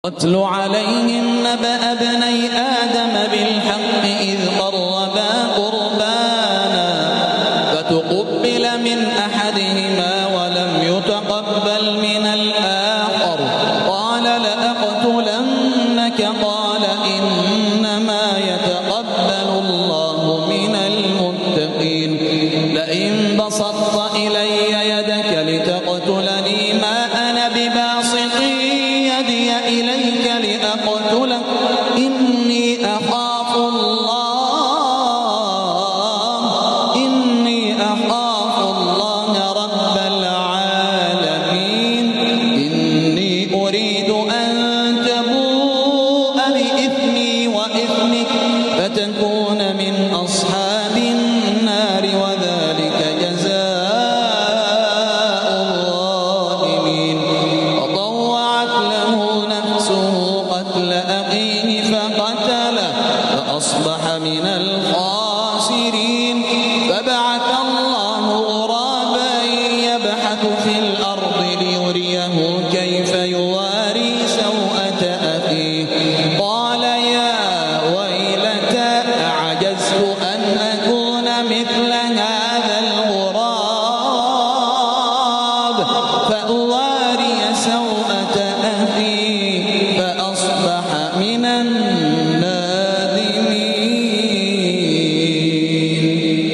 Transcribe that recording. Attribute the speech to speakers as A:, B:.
A: واتل عليهم نبأ ابني آدم بالحق إذ قربا قربانا فتقبل من أحدهما ولم يتقبل من الآخر قال لأقتلنك قال إنما يتقبل الله من المتقين لئن بسطت إلي يدك لتقتلني ما أنا بباسط يدي إليك لأقتلك إني أخاف الله رب العالمين إني أريد أن تبوء بإثمي وإثمك فتكون من أصحاب النار وذلك جزاء الظالمين وطوعت له نفسه قتل أخيه فقتله فأصبح من